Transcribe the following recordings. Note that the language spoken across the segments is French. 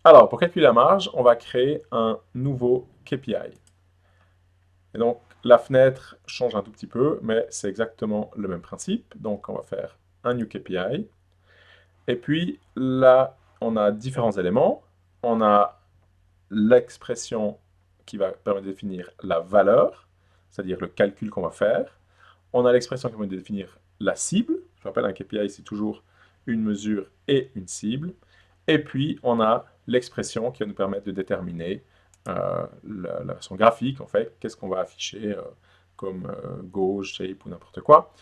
Alors, pour calculer la marge, on va créer un nouveau KPI. Et donc, la fenêtre change un tout petit peu, mais c'est exactement le même principe. Donc, on va faire un new KPI. Et puis, là, on a différents éléments. On a l'expression qui va permettre de définir la valeur, c'est-à-dire le calcul qu'on va faire. On a l'expression qui permet de définir la cible. Je rappelle, un KPI, c'est toujours une mesure et une cible. Et puis, on a l'expression qui va nous permettre de déterminer la version graphique, en fait, qu'est-ce qu'on va afficher comme go, shape ou n'importe quoi.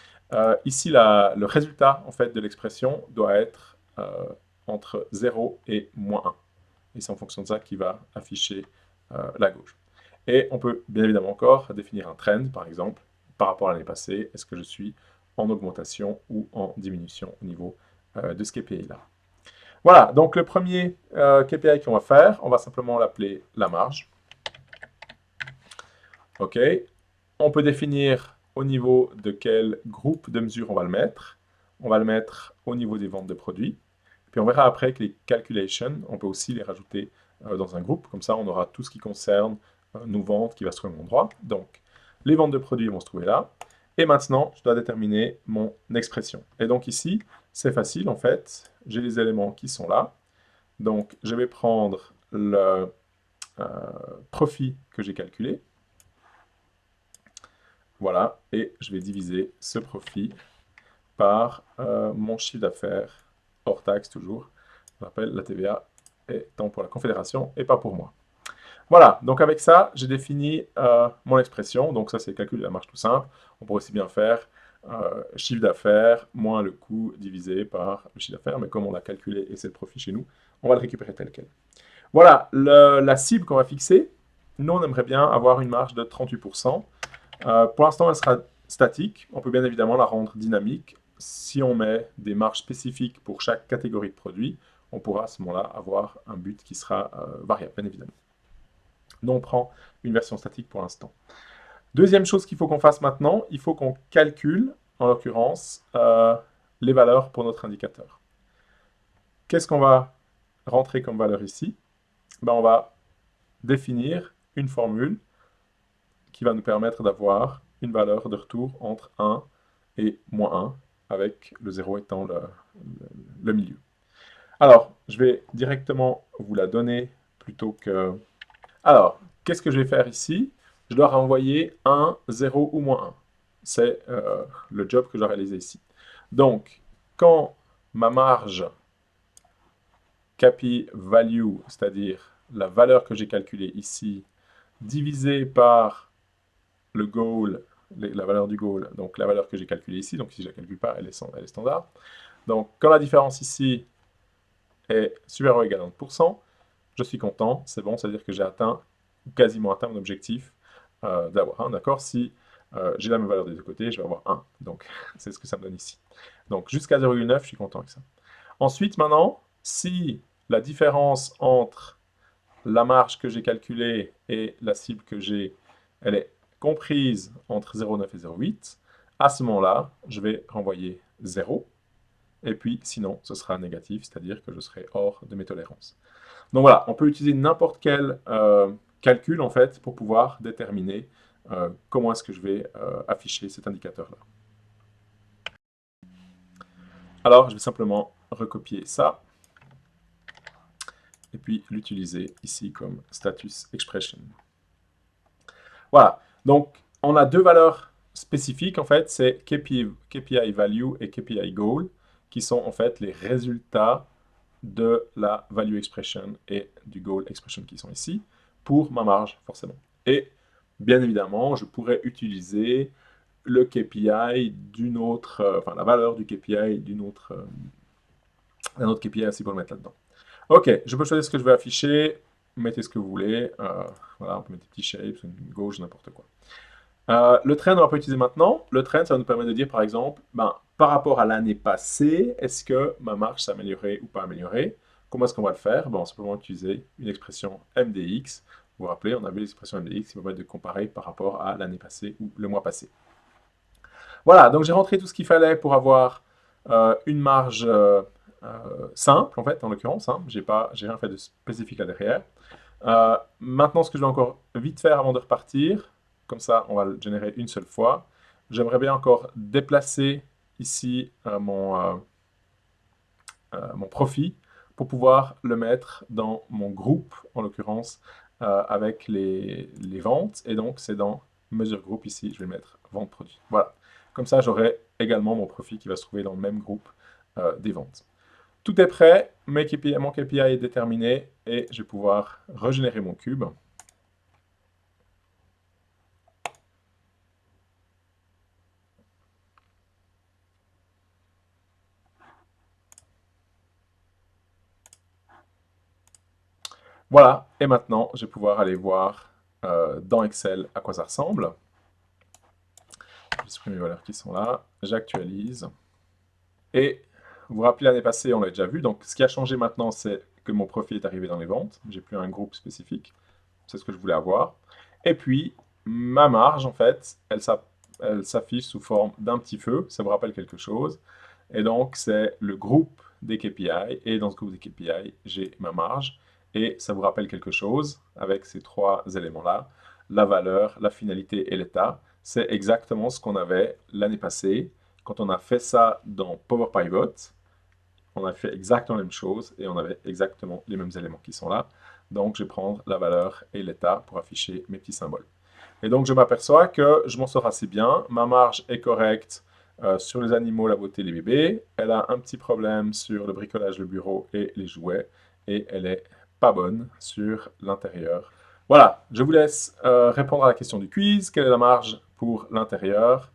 Ici, le résultat en fait, de l'expression doit être entre 0 et -1. Et c'est en fonction de ça qu'il va afficher la gauche. Et on peut bien évidemment encore définir un trend, par exemple, par rapport à l'année passée. Est-ce que je suis en augmentation ou en diminution au niveau de ce KPI-là? Voilà, donc le premier KPI qu'on va faire, on va simplement l'appeler la marge. OK. On peut définir au niveau de quel groupe de mesures on va le mettre. On va le mettre au niveau des ventes de produits. Puis on verra après que les calculations, on peut aussi les rajouter dans un groupe. Comme ça, on aura tout ce qui concerne nos ventes qui va se trouver au même endroit. Donc, les ventes de produits vont se trouver là. Et maintenant, je dois déterminer mon expression. Et donc ici, c'est facile en fait. J'ai les éléments qui sont là. Donc, je vais prendre le profit que j'ai calculé. Voilà, et je vais diviser ce profit par mon chiffre d'affaires, hors taxe toujours. Je rappelle, la TVA étant pour la Confédération et pas pour moi. Voilà, donc avec ça, j'ai défini mon expression. Donc ça, c'est le calcul de la marge tout simple. On pourrait aussi bien faire chiffre d'affaires moins le coût divisé par le chiffre d'affaires. Mais comme on l'a calculé et c'est le profit chez nous, on va le récupérer tel quel. Voilà, la cible qu'on va fixer. Nous, on aimerait bien avoir une marge de 38%. Pour l'instant, elle sera statique. On peut bien évidemment la rendre dynamique. Si on met des marges spécifiques pour chaque catégorie de produits, on pourra à ce moment-là avoir un but qui sera variable, bien évidemment. Nous, on prend une version statique pour l'instant. Deuxième chose qu'il faut qu'on fasse maintenant, il faut qu'on calcule, en l'occurrence, les valeurs pour notre indicateur. Qu'est-ce qu'on va rentrer comme valeur ici? Ben, on va définir une formule qui va nous permettre d'avoir une valeur de retour entre 1 et -1, avec le 0 étant le milieu. Alors, je vais directement vous la donner plutôt que... Alors, qu'est-ce que je vais faire ici? Je dois renvoyer 1, 0 ou -1. C'est le job que je dois réaliser ici. Donc, quand ma marge capi value, c'est-à-dire la valeur que j'ai calculée ici, divisée par le goal, la valeur du goal, donc la valeur que j'ai calculée ici, donc si je ne la calcule pas, elle est standard. Donc, quand la différence ici est supérieure ou égale à 1%, je suis content, c'est bon, c'est-à-dire que j'ai atteint, quasiment atteint mon objectif d'avoir 1, d'accord? Si j'ai la même valeur des deux côtés, je vais avoir 1. Donc, c'est ce que ça me donne ici. Donc, jusqu'à 0,9, je suis content avec ça. Ensuite, maintenant, si la différence entre la marge que j'ai calculée et la cible que j'ai, elle est comprise entre 0,9 et 0,8, à ce moment-là, je vais renvoyer 0. Et puis, sinon, ce sera négatif, c'est-à-dire que je serai hors de mes tolérances. Donc voilà, on peut utiliser n'importe quel calcul, en fait, pour pouvoir déterminer comment est-ce que je vais afficher cet indicateur-là. Alors, je vais simplement recopier ça et puis l'utiliser ici comme status expression. Voilà, donc on a deux valeurs spécifiques en fait, c'est KPI value et KPI goal, qui sont en fait les résultats de la value expression et du goal expression qui sont ici, pour ma marge forcément. Et bien évidemment, je pourrais utiliser le KPI d'une autre, enfin la valeur du KPI d'un autre KPI aussi pour le mettre là-dedans. Ok, je peux choisir ce que je vais afficher, mettez ce que vous voulez, voilà, on peut mettre des petits shapes, une gauche, n'importe quoi. Le trend, on va pas utiliser maintenant. Le trend, ça va nous permettre de dire, par exemple, par rapport à l'année passée, est-ce que ma marge s'est améliorée ou pas améliorée? Comment est-ce qu'on va le faire? On va simplement utiliser une expression MDX. Vous vous rappelez, on avait l'expression MDX qui permet de comparer par rapport à l'année passée ou le mois passé. Voilà, donc j'ai rentré tout ce qu'il fallait pour avoir une marge simple, en fait, en l'occurrence. Hein. J'ai rien fait de spécifique là derrière. Maintenant, ce que je vais encore vite faire avant de repartir, comme ça, on va le générer une seule fois. J'aimerais bien encore déplacer ici mon profit pour pouvoir le mettre dans mon groupe, en l'occurrence, avec les ventes. Et donc, c'est dans mesure groupe ici, je vais mettre vente produit. Voilà. Comme ça, j'aurai également mon profit qui va se trouver dans le même groupe des ventes. Tout est prêt, mon KPI est déterminé et je vais pouvoir régénérer mon cube. Voilà, et maintenant, je vais pouvoir aller voir dans Excel à quoi ça ressemble. Je supprime les valeurs qui sont là, j'actualise. Et vous vous rappelez, l'année passée, on l'a déjà vu, donc ce qui a changé maintenant, c'est que mon profit est arrivé dans les ventes. J'ai plus un groupe spécifique, c'est ce que je voulais avoir. Et puis, ma marge, en fait, elle s'affiche sous forme d'un petit feu, ça vous rappelle quelque chose. Et donc, c'est le groupe des KPI, et dans ce groupe des KPI, j'ai ma marge. Et ça vous rappelle quelque chose avec ces trois éléments-là, la valeur, la finalité et l'état. C'est exactement ce qu'on avait l'année passée. Quand on a fait ça dans Power Pivot, on a fait exactement la même chose et on avait exactement les mêmes éléments qui sont là. Donc, je vais prendre la valeur et l'état pour afficher mes petits symboles. Et donc, je m'aperçois que je m'en sors assez bien. Ma marge est correcte sur les animaux, la beauté, les bébés. Elle a un petit problème sur le bricolage, le bureau et les jouets. Et elle est pas bonne sur l'intérieur. Voilà, je vous laisse répondre à la question du quiz. Quelle est la marge pour l'intérieur?